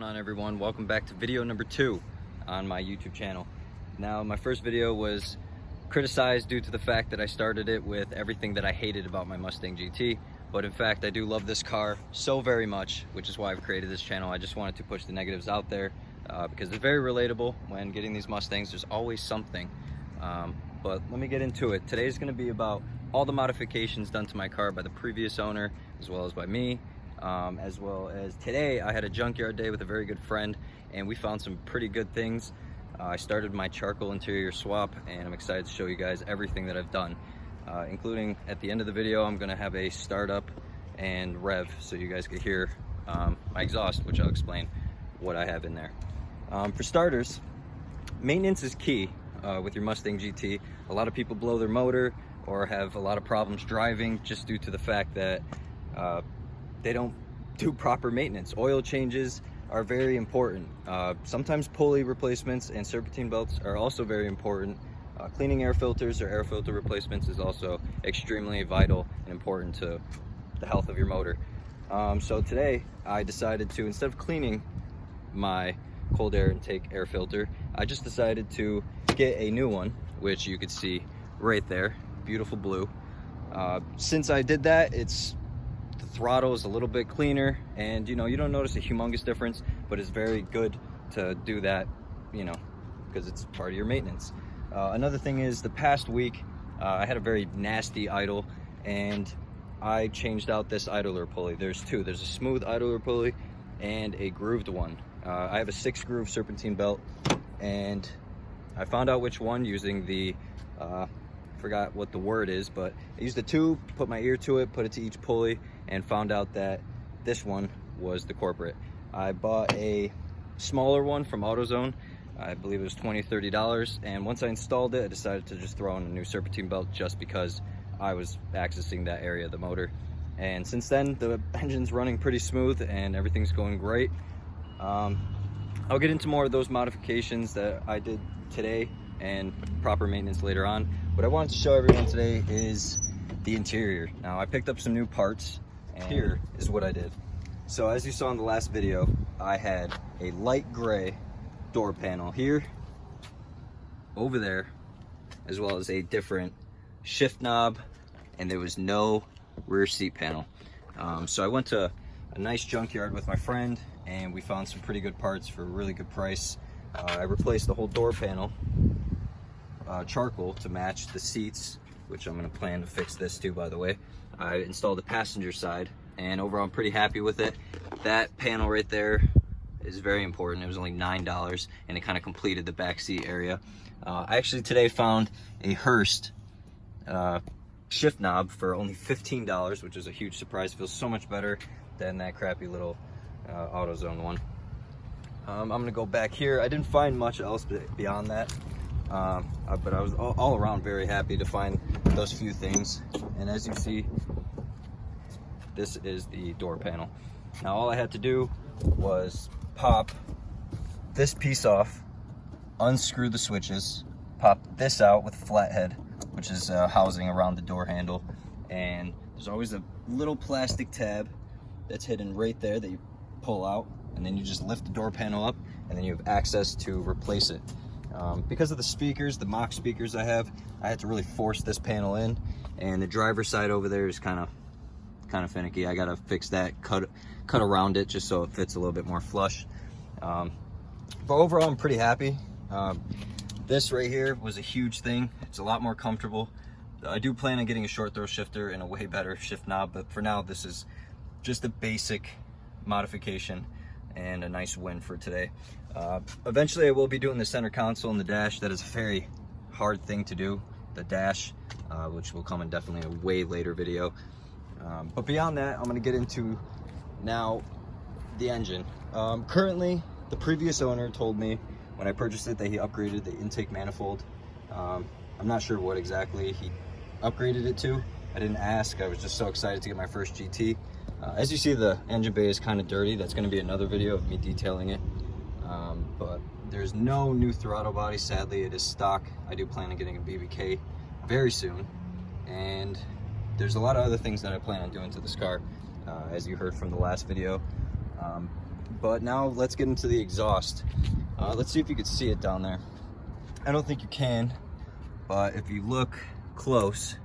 going on, everyone? Welcome back to video number 2 on my YouTube channel. Now, my first video was criticized due to the fact that I started it with everything that I hated about my Mustang GT, but in fact I do love this car so very much, which is why I've created this channel. I just wanted to push the negatives out there because they're very relatable. When getting these Mustangs, there's always something, but let me get into it. Today's going to be about all the modifications done to my car by the previous owner as well as by me. As well as today I had a junkyard day with a very good friend and we found some pretty good things. I started my charcoal interior swap and I'm excited to show you guys everything that I've done, including at the end of the video I'm going to have a startup and rev so you guys can hear my exhaust, which I'll explain what I have in there. For starters, maintenance is key with your Mustang GT. A lot of people blow their motor or have a lot of problems driving just due to the fact that they don't do proper maintenance. Oil changes are very important. Sometimes pulley replacements and serpentine belts are also very important. Cleaning air filters or air filter replacements is also extremely vital and important to the health of your motor. So today I decided to, instead of cleaning my cold air intake air filter, I just decided to get a new one, which you could see right there, beautiful blue. Since I did that, the throttle is a little bit cleaner, and you don't notice a humongous difference, but it's very good to do that, because it's part of your maintenance. Another thing is, the past week I had a very nasty idle and I changed out this idler pulley. There's two. There's a smooth idler pulley and a grooved one. I have a 6-groove serpentine belt, and I found out which one using the forgot what the word is, but I used the tube, put my ear to it, put it to each pulley, and found out that this one was the culprit. I bought a smaller one from AutoZone. I believe it was $20-$30, and once I installed it I decided to just throw in a new serpentine belt just because I was accessing that area of the motor. And since then the engine's running pretty smooth and everything's going great. I'll get into more of those modifications that I did today and proper maintenance later on. What I wanted to show everyone today is the interior. Now, I picked up some new parts, and here is what I did. So as you saw in the last video, I had a light gray door panel here, over there, as well as a different shift knob, and there was no rear seat panel. So I went to a nice junkyard with my friend and we found some pretty good parts for a really good price. I replaced the whole door panel charcoal to match the seats, which I'm going to plan to fix this too, by the way. I installed the passenger side, and overall I'm pretty happy with it. That panel right there is very important. It was only $9 and it kind of completed the back seat area. I actually today found a Hurst shift knob for only $15, which is a huge surprise. It feels so much better than that crappy little AutoZone one. I'm gonna go back here. I didn't find much else beyond that, but I was all around very happy to find those few things. And as you see, this is the door panel. Now all I had to do was pop this piece off, unscrew the switches, pop this out with a flathead, which is housing around the door handle, and there's always a little plastic tab that's hidden right there that you pull out, and then you just lift the door panel up and then you have access to replace it. Because of the speakers, the mock speakers I had to really force this panel in, and the driver's side over there is kind of finicky. I gotta fix that, cut around it just so it fits a little bit more flush. But overall I'm pretty happy. This right here was a huge thing. It's a lot more comfortable. I do plan on getting a short throw shifter and a way better shift knob, but for now this is just a basic modification and a nice win for today. Eventually I will be doing the center console and the dash. That is a very hard thing to do, the dash, which will come in definitely a way later video. But beyond that, I'm going to get into now the engine. Currently, the previous owner told me when I purchased it that he upgraded the intake manifold. I'm not sure what exactly he upgraded it to. I didn't ask. I was just so excited to get my first GT. As you see, the engine bay is kind of dirty. That's going to be another video of me detailing it. But there's no new throttle body, sadly. It is stock. I do plan on getting a BBK very soon, and there's a lot of other things that I plan on doing to this car, as you heard from the last video. But now let's get into the exhaust. Let's see if you can see it down there. I don't think you can, but if you look close,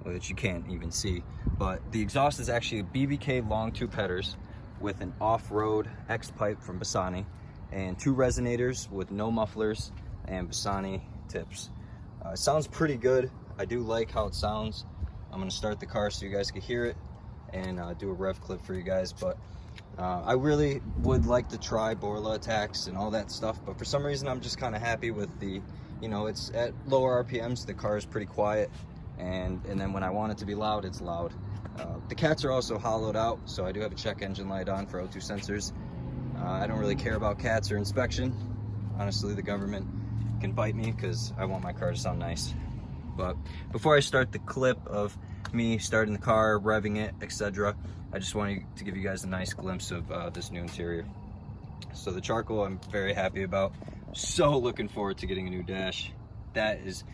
which you can't even see, but the exhaust is actually a BBK long tube headers with an off-road X pipe from Bassani and 2 resonators with no mufflers and Bassani tips. It sounds pretty good. I do like how it sounds. I'm gonna start the car so you guys can hear it and do a rev clip for you guys, but I really would like to try Borla attacks and all that stuff, but for some reason I'm just kind of happy with the, you know, it's at lower RPMs, the car is pretty quiet, and then when I want it to be loud, it's loud. The cats are also hollowed out, so I do have a check engine light on for O2 sensors. I don't really care about cats or inspection. Honestly, the government can bite me because I want my car to sound nice. But before I start the clip of me starting the car, revving it, etc., I just wanted to give you guys a nice glimpse of this new interior. So the charcoal I'm very happy about. So looking forward to getting a new dash. That is,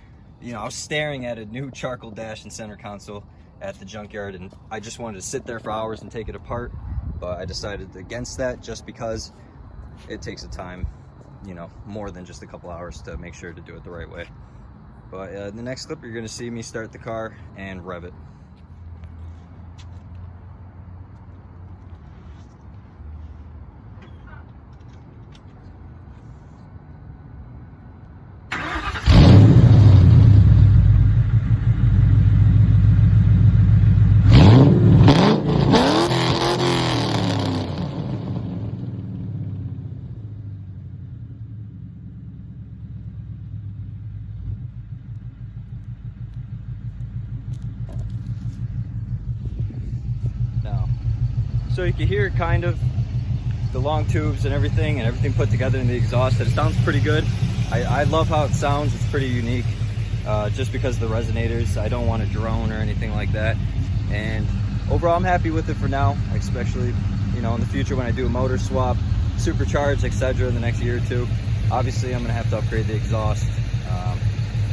you know, I was staring at a new charcoal dash and center console at the junkyard, and I just wanted to sit there for hours and take it apart, but I decided against that just because it takes a time, you know, more than just a couple hours to make sure to do it the right way. But in the next clip, you're going to see me start the car and rev it. So you can hear kind of the long tubes and everything put together in the exhaust. It sounds pretty good. I love how it sounds. It's pretty unique, just because of the resonators. I don't want to drone or anything like that. And overall, I'm happy with it for now, especially, you know, in the future when I do a motor swap, supercharge, etc. in the next year or two. Obviously, I'm going to have to upgrade the exhaust.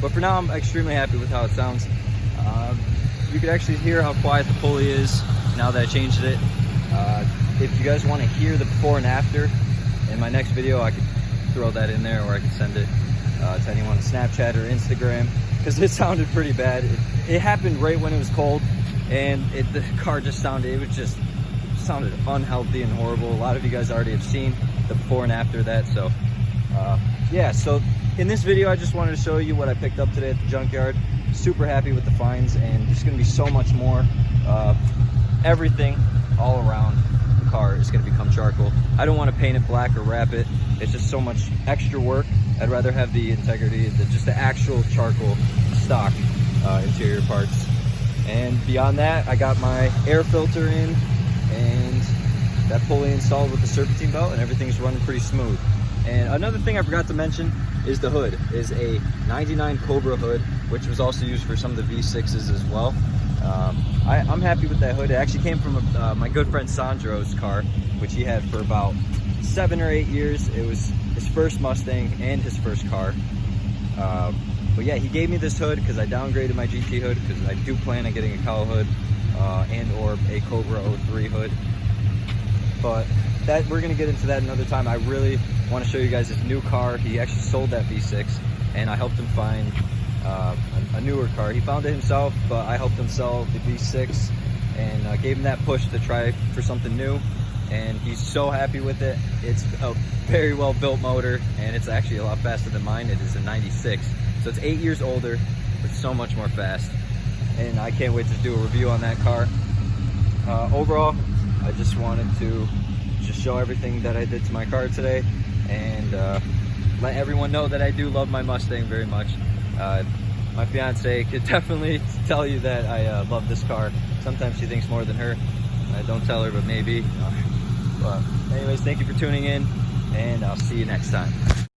But for now, I'm extremely happy with how it sounds. You can actually hear how quiet the pulley is now that I changed it. If you guys want to hear the before and after in my next video, I could throw that in there, or I could send it to anyone on Snapchat or Instagram, because it sounded pretty bad. It happened right when it was cold, and the car just sounded, it sounded unhealthy and horrible. A lot of you guys already have seen the before and after that. So yeah, so in this video I just wanted to show you what I picked up today at the junkyard. Super happy with the finds, and there's going to be so much more. Everything all around the car is going to become charcoal. I don't want to paint it black or wrap it. It's just so much extra work. I'd rather have the integrity, just the actual charcoal stock interior parts. And beyond that, I got my air filter in and that pulley installed with the serpentine belt, and everything's running pretty smooth. And another thing I forgot to mention is the hood is a 99 Cobra hood, which was also used for some of the V6s as well. I'm happy with that hood. It actually came from my good friend Sandro's car, which he had for about 7 or 8 years. It was his first Mustang and his first car. But yeah, he gave me this hood because I downgraded my GT hood, because I do plan on getting a cowl hood and or a Cobra 03 hood. But that, we're gonna get into that another time. I really want to show you guys his new car. He actually sold that V6, and I helped him find a newer car. He found it himself, but I helped him sell the V6 and gave him that push to try for something new, and he's so happy with it. It's a very well built motor, and it's actually a lot faster than mine. It is a 96, so it's 8 years older, but so much more fast, and I can't wait to do a review on that car. Overall, I just wanted to just show everything that I did to my car today, and let everyone know that I do love my Mustang very much. My fiance could definitely tell you that I love this car. Sometimes she thinks more than her. I don't tell her, but maybe. But anyways, thank you for tuning in, and I'll see you next time.